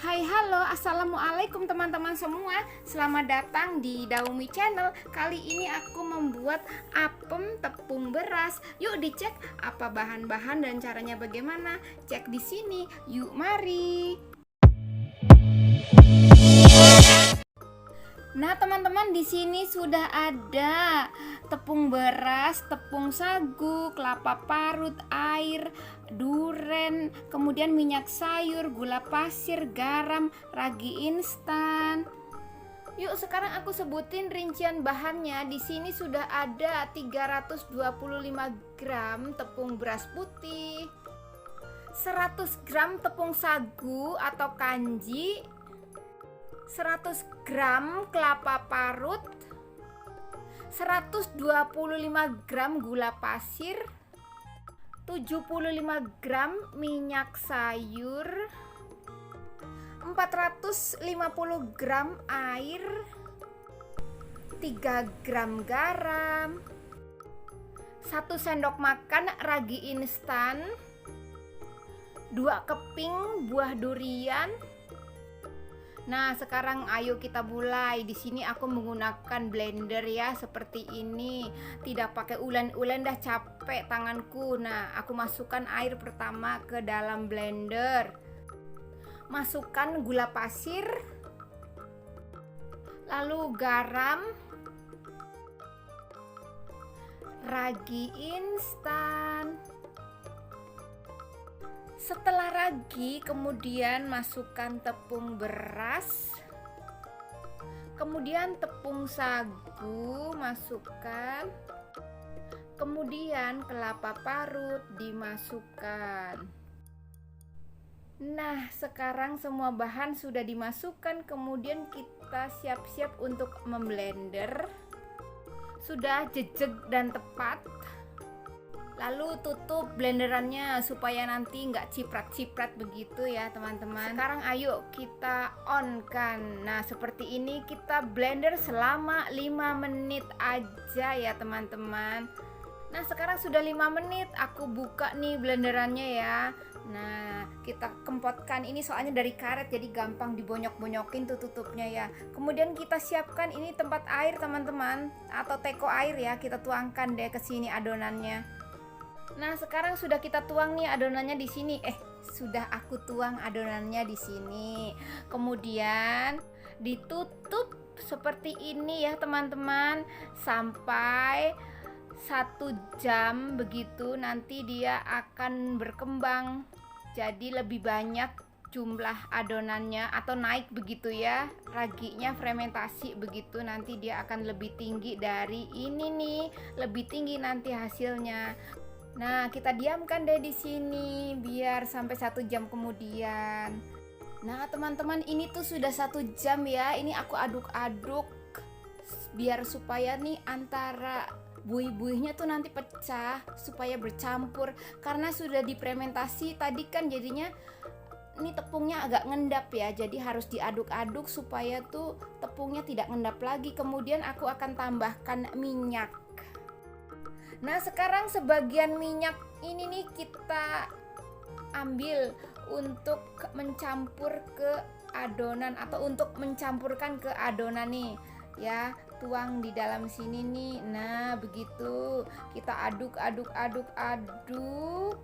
Hai halo, assalamualaikum teman-teman semua. Selamat datang di Daumi Channel. Kali ini aku membuat apem tepung beras. Yuk dicek apa bahan-bahan dan caranya bagaimana. Cek di sini. Yuk mari. Nah, teman-teman, di sini sudah ada tepung beras, tepung sagu, kelapa parut, air, duren, kemudian minyak sayur, gula pasir, garam, ragi instan. Yuk, sekarang aku sebutin rincian bahannya. Di sini sudah ada 325 gram tepung beras putih, 100 gram tepung sagu atau kanji, 100 gram kelapa parut, 125 gram gula pasir, 75 gram minyak sayur, 450 gram air, 3 gram garam, 1 sendok makan ragi instan, 2 keping buah durian. Nah, sekarang ayo kita mulai. Di sini aku menggunakan blender ya, seperti ini. Tidak pakai ulen-ulen, dah capek tanganku. Nah, aku masukkan air pertama ke dalam blender. Masukkan gula pasir, lalu garam, ragi instan. Setelah ragi, kemudian masukkan tepung beras, kemudian tepung sagu masukkan, kemudian kelapa parut dimasukkan. Nah, sekarang semua bahan sudah dimasukkan, kemudian kita siap-siap untuk memblender. Sudah jejeg dan tepat. Lalu tutup blenderannya supaya nanti nggak ciprat-ciprat begitu ya teman-teman. Sekarang ayo kita on kan. Nah, seperti ini kita blender selama 5 menit aja ya teman-teman. Nah, sekarang sudah 5 menit, aku buka nih blenderannya ya. Nah, kita kempotkan ini soalnya dari karet jadi gampang dibonyok-bonyokin tuh tutupnya ya. Kemudian kita siapkan ini tempat air teman-teman, atau teko air ya. Kita tuangkan deh ke sini adonannya. Nah, sekarang sudah kita tuang nih adonannya di sini. Sudah aku tuang adonannya di sini. Kemudian ditutup seperti ini ya teman-teman, sampai 1 jam begitu. Nanti dia akan berkembang jadi lebih banyak jumlah adonannya atau naik begitu ya, raginya fermentasi begitu. Nanti dia akan lebih tinggi dari ini nih, lebih tinggi nanti hasilnya. Nah, kita diamkan deh di sini biar sampai 1 jam kemudian. Nah, teman-teman, ini tuh sudah 1 jam ya. Ini aku aduk-aduk biar supaya nih antara buih-buihnya tuh nanti pecah, supaya bercampur. Karena sudah difermentasi tadi kan, jadinya ini tepungnya agak ngendap ya. Jadi harus diaduk-aduk supaya tuh tepungnya tidak ngendap lagi. Kemudian aku akan tambahkan minyak. Nah, sekarang sebagian minyak ini nih kita ambil untuk mencampur ke adonan atau untuk mencampurkan ke adonan nih ya. Tuang di dalam sini nih. Nah, begitu. Kita aduk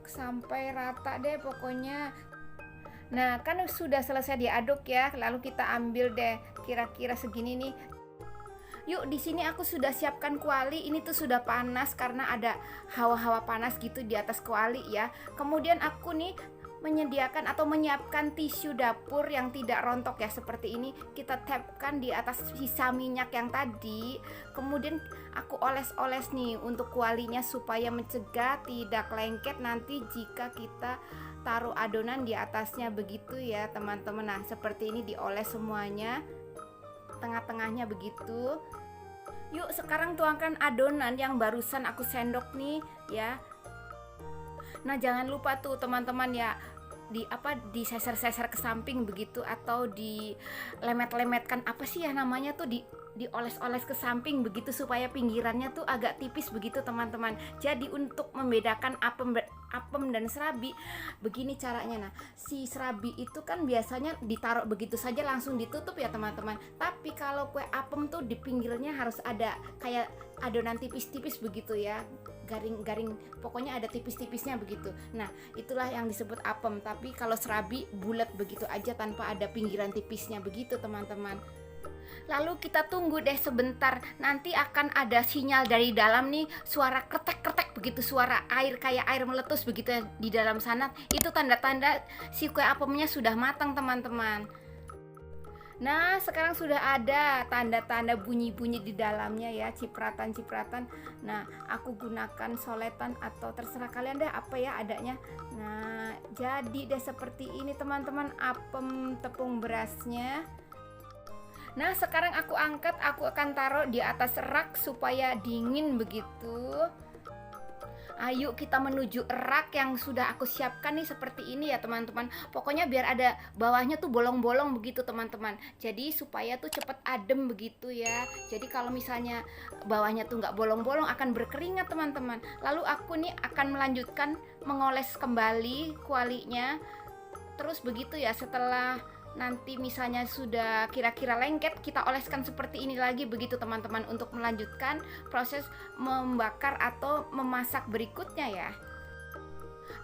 sampai rata deh pokoknya. Nah, kan sudah selesai diaduk ya. Lalu kita ambil deh kira-kira segini nih. Yuk, di sini aku sudah siapkan kuali. Ini tuh sudah panas karena ada hawa-hawa panas gitu di atas kuali ya. Kemudian aku nih menyediakan atau menyiapkan tisu dapur yang tidak rontok ya, seperti ini. Kita tapkan di atas sisa minyak yang tadi. Kemudian aku oles-oles nih untuk kualinya supaya mencegah tidak lengket nanti jika kita taruh adonan di atasnya begitu ya teman-teman. Nah, seperti ini dioles semuanya, tengah-tengahnya begitu. Yuk, sekarang tuangkan adonan yang barusan aku sendok nih ya. Nah, jangan lupa tuh teman-teman ya, diseser-seser ke samping begitu, atau dilemet-lemetkan, apa sih ya namanya tuh, dioles-oles ke samping begitu supaya pinggirannya tuh agak tipis begitu teman-teman. Jadi untuk membedakan apem dan serabi. Begini caranya. Nah, si serabi itu kan biasanya ditaruh begitu saja langsung ditutup ya teman-teman. Tapi kalau kue apem tuh di pinggirnya harus ada kayak adonan tipis-tipis begitu ya, garing-garing, pokoknya ada tipis-tipisnya begitu. Nah, itulah yang disebut apem. Tapi kalau serabi bulat begitu aja tanpa ada pinggiran tipisnya begitu teman-teman. Lalu kita tunggu deh sebentar, nanti akan ada sinyal dari dalam nih, suara kretek-kretek begitu, suara air kayak air meletus begitu ya di dalam sana. Itu tanda-tanda si kue apemnya sudah matang teman-teman. Nah, sekarang sudah ada tanda-tanda bunyi-bunyi di dalamnya ya, cipratan-cipratan. Nah, aku gunakan soletan atau terserah kalian deh apa ya adanya. Nah, jadi deh seperti ini teman-teman apem tepung berasnya. Nah, sekarang aku angkat, aku akan taruh di atas rak supaya dingin begitu. Ayo kita menuju rak yang sudah aku siapkan nih seperti ini ya teman-teman. Pokoknya biar ada bawahnya tuh bolong-bolong begitu teman-teman. Jadi supaya tuh cepet adem begitu ya. Jadi kalau misalnya bawahnya tuh nggak bolong-bolong akan berkeringat teman-teman. Lalu aku nih akan melanjutkan mengoles kembali kualinya. Terus begitu ya, setelah nanti misalnya sudah kira-kira lengket, kita oleskan seperti ini lagi begitu teman-teman, untuk melanjutkan proses membakar atau memasak berikutnya ya.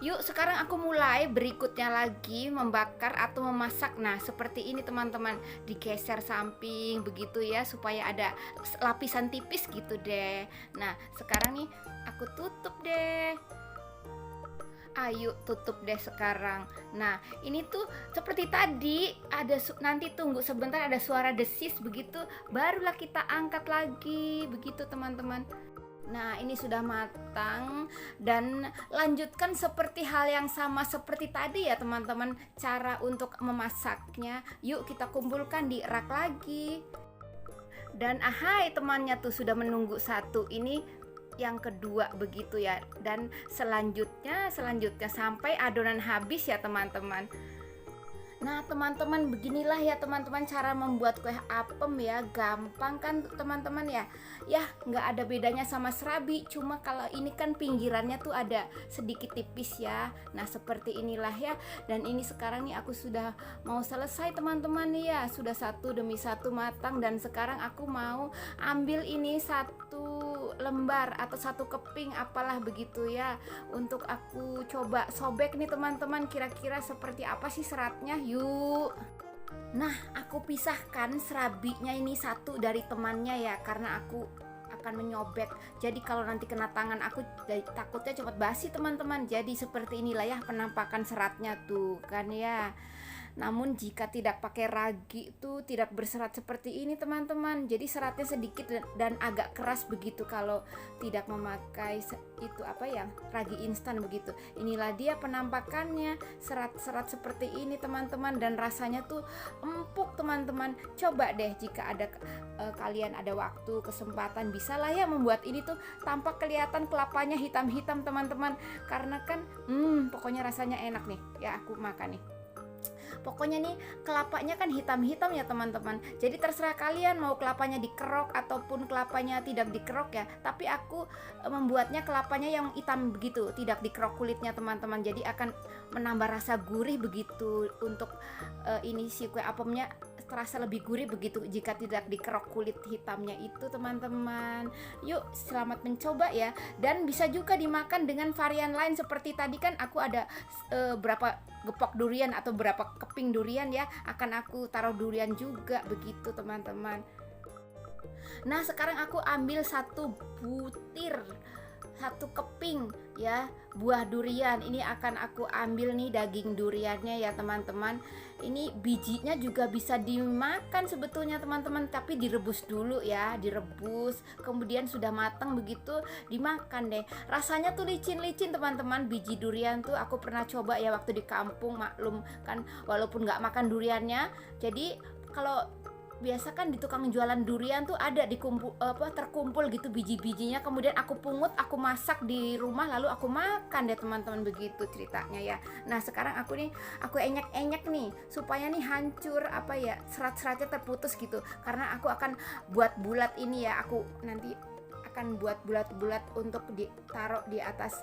Yuk sekarang aku mulai berikutnya lagi membakar atau memasak. Nah seperti ini teman-teman, digeser samping begitu ya supaya ada lapisan tipis gitu deh. Nah sekarang nih aku tutup deh. Ayo tutup deh sekarang. Nah ini tuh seperti tadi ada nanti tunggu sebentar ada suara desis begitu, barulah kita angkat lagi begitu teman-teman. Nah ini sudah matang dan lanjutkan seperti hal yang sama seperti tadi ya teman-teman, cara untuk memasaknya. Yuk kita kumpulkan di rak lagi. Dan ahai temannya tuh sudah menunggu satu, ini yang kedua begitu ya, dan selanjutnya sampai adonan habis ya teman-teman. Nah teman-teman, beginilah ya teman-teman cara membuat kue apem ya, gampang kan teman-teman ya. Ya nggak ada bedanya sama serabi, cuma kalau ini kan pinggirannya tuh ada sedikit tipis ya. Nah seperti inilah ya. Dan ini sekarang nih aku sudah mau selesai teman-teman nih ya, sudah satu demi satu matang. Dan sekarang aku mau ambil ini satu lembar atau satu keping apalah begitu ya, untuk aku coba sobek nih teman-teman, kira-kira seperti apa sih seratnya. Yuk. Nah aku pisahkan serabinya ini satu dari temannya ya, karena aku akan menyobek. Jadi kalau nanti kena tangan aku takutnya cepat basi teman-teman. Jadi seperti inilah ya penampakan seratnya tuh kan ya. Namun jika tidak pakai ragi itu tidak berserat seperti ini teman-teman. Jadi seratnya sedikit dan agak keras begitu kalau tidak memakai itu apa ya, ragi instan begitu. Inilah dia penampakannya, serat-serat seperti ini teman-teman, dan rasanya tuh empuk teman-teman. Coba deh jika ada kalian ada waktu kesempatan, bisa lah ya membuat ini tuh tampak kelihatan kelapanya hitam-hitam teman-teman, karena kan pokoknya rasanya enak nih ya, aku makan nih. Pokoknya nih kelapanya kan hitam-hitam ya teman-teman. Jadi terserah kalian mau kelapanya dikerok ataupun kelapanya tidak dikerok ya. Tapi aku membuatnya kelapanya yang hitam begitu, tidak dikerok kulitnya teman-teman. Jadi akan menambah rasa gurih begitu. Untuk ini si kue apemnya terasa lebih gurih begitu jika tidak dikerok kulit hitamnya itu teman-teman. Yuk selamat mencoba ya. Dan bisa juga dimakan dengan varian lain seperti tadi kan aku ada berapa gepok durian atau berapa keping durian ya, akan aku taruh durian juga begitu teman-teman. Nah sekarang aku ambil satu butir, satu keping ya buah durian. Ini akan aku ambil nih daging duriannya ya teman-teman. Ini bijinya juga bisa dimakan sebetulnya teman-teman, tapi direbus dulu ya, direbus kemudian sudah matang begitu dimakan deh. Rasanya tuh licin-licin teman-teman. Biji durian tuh aku pernah coba ya waktu di kampung, maklum kan walaupun nggak makan duriannya. Jadi kalau biasa kan di tukang jualan durian tuh ada terkumpul gitu biji-bijinya, kemudian aku pungut, aku masak di rumah, lalu aku makan deh teman-teman, begitu ceritanya ya. Nah sekarang aku enyek-enyek nih supaya nih hancur apa ya, serat-seratnya terputus gitu, karena aku akan buat bulat ini ya. Aku nanti akan buat bulat-bulat untuk ditaruh di atas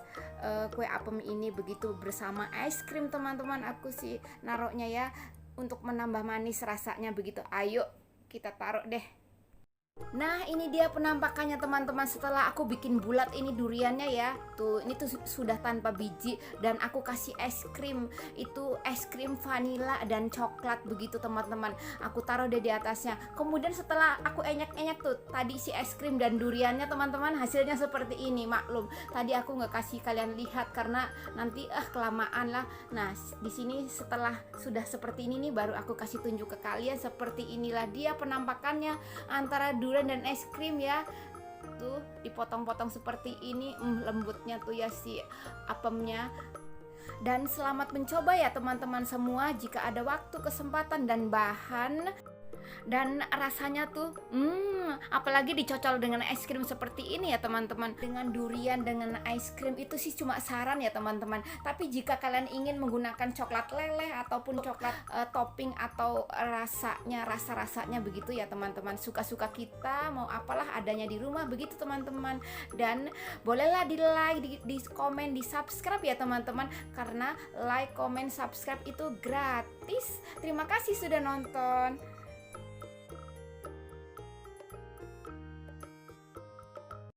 kue apem ini begitu bersama es krim teman-teman. Aku sih naruhnya ya untuk menambah manis rasanya begitu. Ayo kita taruh deh. Nah ini dia penampakannya teman-teman setelah aku bikin bulat ini duriannya ya. Tuh ini tuh sudah tanpa biji dan aku kasih es krim. Itu es krim vanila dan coklat begitu teman-teman. Aku taruh deh di atasnya. Kemudian setelah aku enyek-enyek tuh tadi si es krim dan duriannya teman-teman, hasilnya seperti ini. Maklum tadi aku nggak kasih kalian lihat karena nanti kelamaan lah. Nah di sini setelah sudah seperti ini nih baru aku kasih tunjuk ke kalian. Seperti inilah dia penampakannya antara durian dan es krim ya. Tuh dipotong-potong seperti ini, lembutnya tuh ya si apemnya. Dan selamat mencoba ya teman-teman semua. Jika ada waktu, kesempatan dan bahan dan rasanya tuh apalagi dicocol dengan es krim seperti ini ya teman-teman, dengan durian dengan es krim itu sih cuma saran ya teman-teman. Tapi jika kalian ingin menggunakan coklat leleh ataupun coklat topping atau rasa-rasanya begitu ya teman-teman, suka-suka kita mau apalah adanya di rumah begitu teman-teman. Dan bolehlah di like, di komen, di subscribe ya teman-teman, karena like, komen, subscribe itu gratis. Terima kasih sudah nonton.